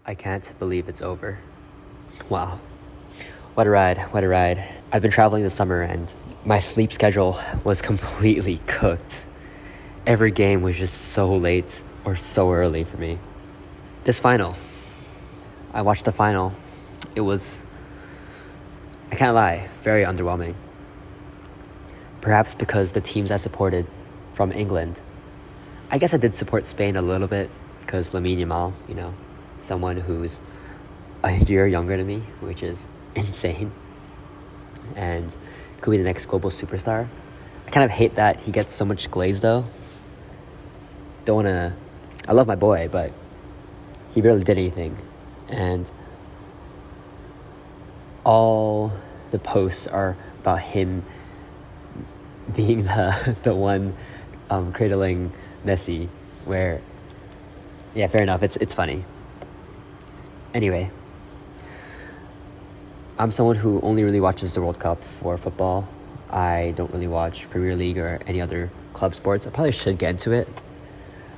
I can't believe it's over. Wow. What a ride. What a ride. I've been traveling this summer and my sleep schedule was completely cooked. Every game was just so late or so early for me. This final, I watched the final. It was, I can't lie, very underwhelming. Perhaps because the teams I supported from England, I guess I did support Spain a little bit because Lamine Yamal, someone who's a year younger than me, which is insane, and could be the next global superstar. I kind of hate that he gets so much glaze though. I love my boy, but he barely did anything. And all the posts are about him being the one cradling Messi, where, yeah, fair enough, it's funny. Anyway, I'm someone who only really watches the World Cup for football. I don't really watch Premier League or any other club sports. I probably should get into it.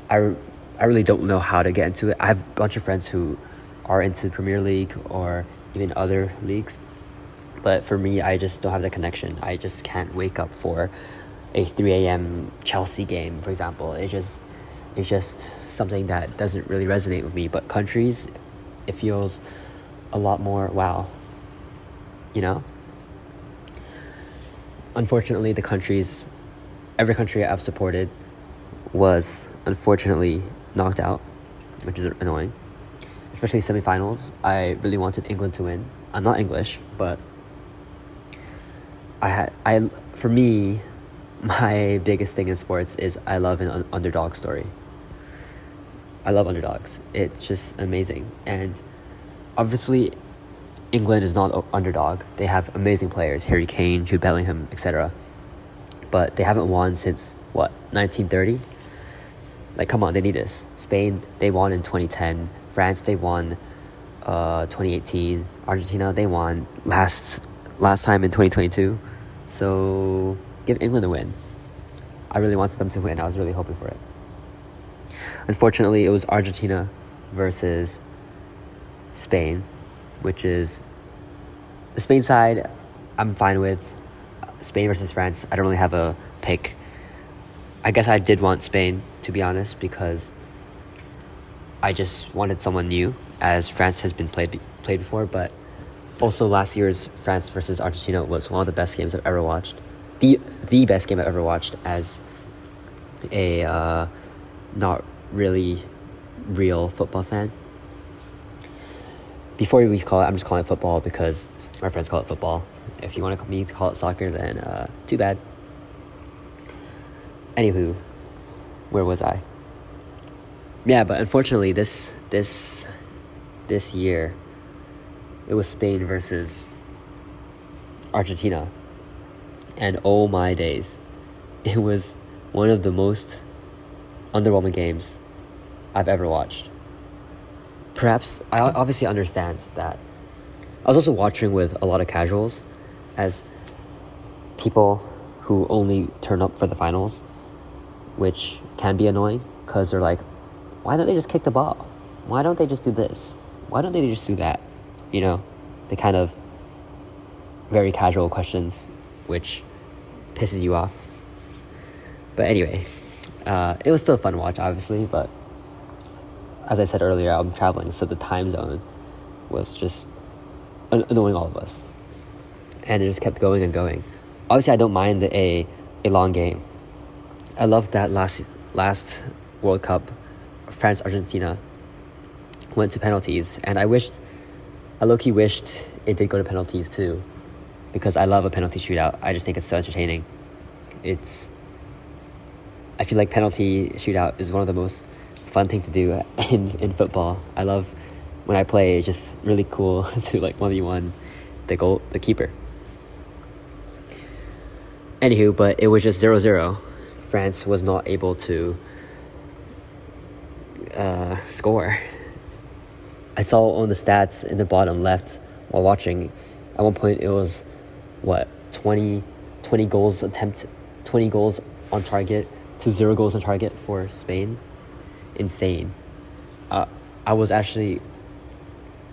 I really don't know how to get into it. I have a bunch of friends who are into Premier League or even other leagues. But for me, I just don't have the connection. I just can't wake up for a 3 a.m. Chelsea game, for example. It's just something that doesn't really resonate with me. But countries, it feels a lot more wow. Unfortunately, every country I've supported was unfortunately knocked out, which is annoying. Especially semifinals. I really wanted England to win. I'm not English, but for me, my biggest thing in sports is I love an underdog story. I love underdogs. It's just amazing. And obviously, England is not an underdog. They have amazing players, Harry Kane, Jude Bellingham, etc. But they haven't won since, 1930? Like, come on, they need this. Spain, they won in 2010. France, they won 2018. Argentina, they won last time in 2022. So give England a win. I really wanted them to win. I was really hoping for it. Unfortunately, it was Argentina versus Spain, which is the Spain side I'm fine with. Spain versus France, I don't really have a pick. I guess I did want Spain, to be honest, because I just wanted someone new, as France has been played before. But also last year's France versus Argentina was one of the best games I've ever watched. The best game I've ever watched as a not really real football fan. Before we call it, I'm just calling it football because my friends call it football. If you want me to call it soccer, then too bad. Anywho, where was I? Yeah, but unfortunately, this year, it was Spain versus Argentina. And oh my days, it was one of the most underwhelming games I've ever watched. Perhaps, I obviously understand that. I was also watching with a lot of casuals, as people who only turn up for the finals, which can be annoying, because they're like, why don't they just kick the ball? Why don't they just do this? Why don't they just do that? The kind of very casual questions, which pisses you off. But anyway, it was still a fun watch, obviously, but as I said earlier, I'm traveling, so the time zone was just annoying all of us. And it just kept going and going. Obviously, I don't mind a long game. I loved that last World Cup, France-Argentina went to penalties, and I low-key wished it did go to penalties too, because I love a penalty shootout. I just think it's so entertaining. I feel like penalty shootout is one of the most fun thing to do in football. I love when I play. It's just really cool to 1v1 the keeper. Anywho, but it was just 0-0. France was not able to score. I saw on the stats in the bottom left while watching. At one point, it was 20 goals attempt, 20 goals on target to 0 goals on target for Spain. Insane. I was actually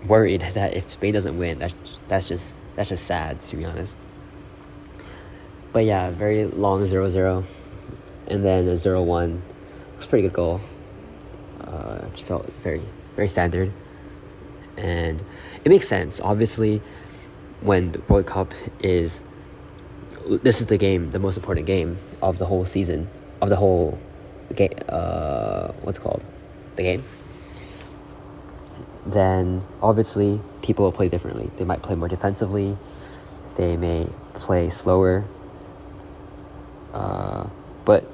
worried that if Spain doesn't win, that's just sad, to be honest. But yeah, very long 0-0, and then a 0-1. It was a pretty good goal. It felt very, very standard, and it makes sense. Obviously, when the World Cup is, this is the most important game of the whole season, of the whole game. What's it called? The game. Then obviously people will play differently. They might play more defensively. They may play slower. But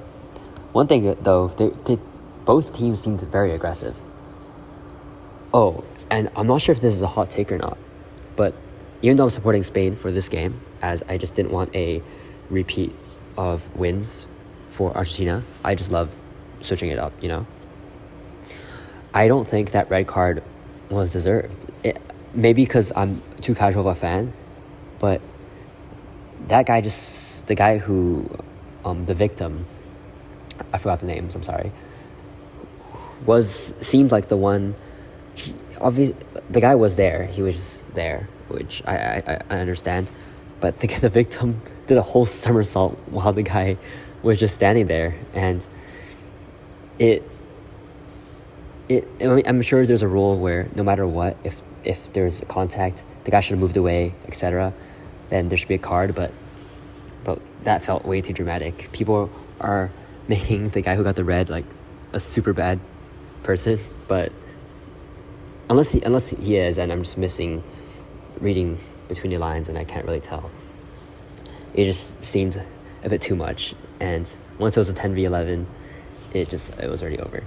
one thing though, they both teams seemed very aggressive. Oh, and I'm not sure if this is a hot take or not, but even though I'm supporting Spain for this game, as I just didn't want a repeat of wins for Argentina, I just love switching it up, I don't think that red card was deserved. Maybe because I'm too casual of a fan, but that guy the guy who, the victim, I forgot the names, I'm sorry, seemed like the one. The guy was there. He was just there, which I understand, but the victim did a whole somersault while the guy was just standing there, and I'm sure there's a rule where no matter what, if there's contact, the guy should have moved away, etc., then there should be a card, but that felt way too dramatic. People are making the guy who got the red like a super bad person, but unless he is, and I'm just reading between the lines, and I can't really tell. It just seemed a bit too much, and once it was a 10v11, it was already over.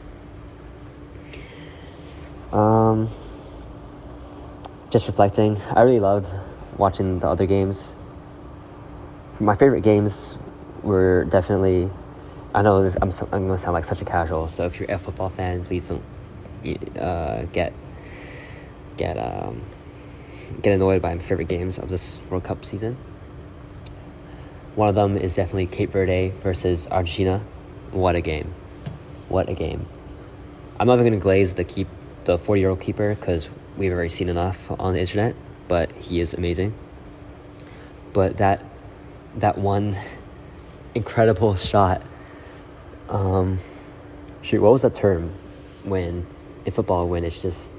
Just reflecting, I really loved watching the other games. My favorite games were definitely, I know I'm going to sound like such a casual, so if you're a football fan, please don't get annoyed by my favorite games of this World Cup season. One of them is definitely Cape Verde versus Argentina. What a game. I'm not even going to glaze the 40-year-old keeper, because we've already seen enough on the internet, but he is amazing. But that one incredible shot, what was that term in football when it's just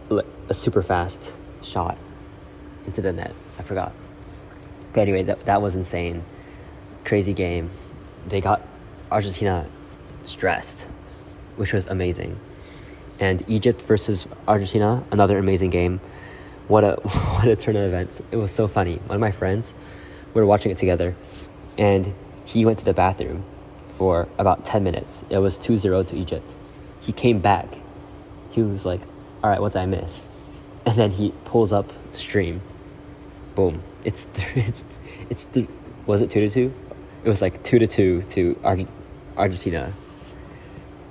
a super fast shot into the net? I forgot. But anyway, that was insane. Crazy game. They got Argentina stressed, which was amazing. And Egypt versus Argentina, another amazing game. What a turn of events. It was so funny. One of my friends, we were watching it together, and he went to the bathroom for about 10 minutes. It was 2-0 to Egypt. He came back. He was like, all right, what did I miss? And then he pulls up the stream. Boom. Was it 2-2? It was like 2-2 to Argentina.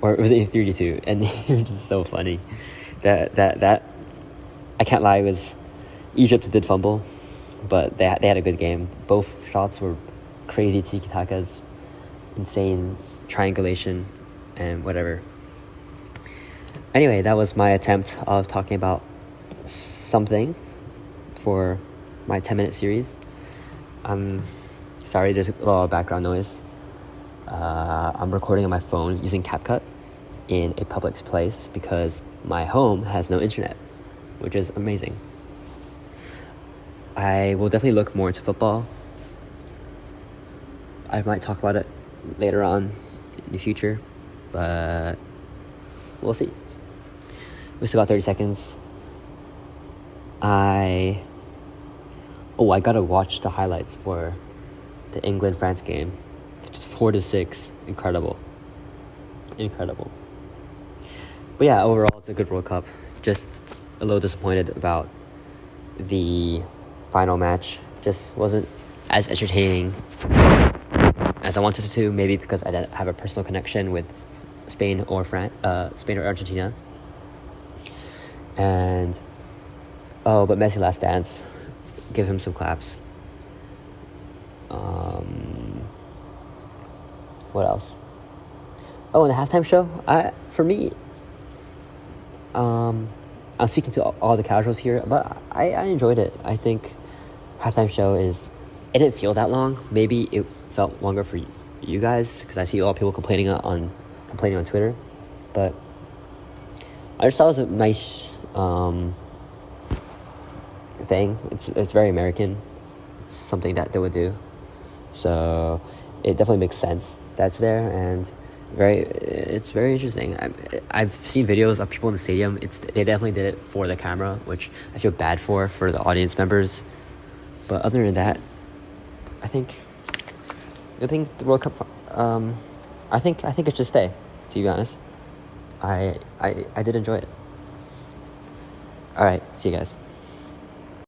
Or was it 3-2? And it was just so funny. That I can't lie, it was Egypt did fumble, but they had a good game. Both shots were crazy tiki-takas, insane triangulation, and whatever. Anyway, that was my attempt of talking about something for my 10-minute series. Sorry, there's a lot of background noise. I'm recording on my phone using CapCut in a public place because my home has no internet, which is amazing. I will definitely look more into football. I might talk about it later on in the future, but we'll see. We still got 30 seconds. I gotta watch the highlights for the England-France game. 4-6, incredible. But yeah, overall, it's a good World Cup. Just a little disappointed about the final match. Just wasn't as entertaining as I wanted to, maybe because I didn't have a personal connection with Spain or Argentina. But Messi last dance. Give him some claps. What else? And the halftime show. For me, I'm speaking to all the casuals here, but I enjoyed it. I think halftime show it didn't feel that long. Maybe it felt longer for you guys because I see a lot of people complaining on Twitter, but I just thought it was a nice thing. It's very American. It's something that they would do, so it definitely makes sense that's there, and it's very interesting. I've seen videos of people in the stadium. They definitely did it for the camera, which I feel bad for the audience members. But other than that, I think the World Cup. I think it should stay. To be honest, I did enjoy it. All right, see you guys.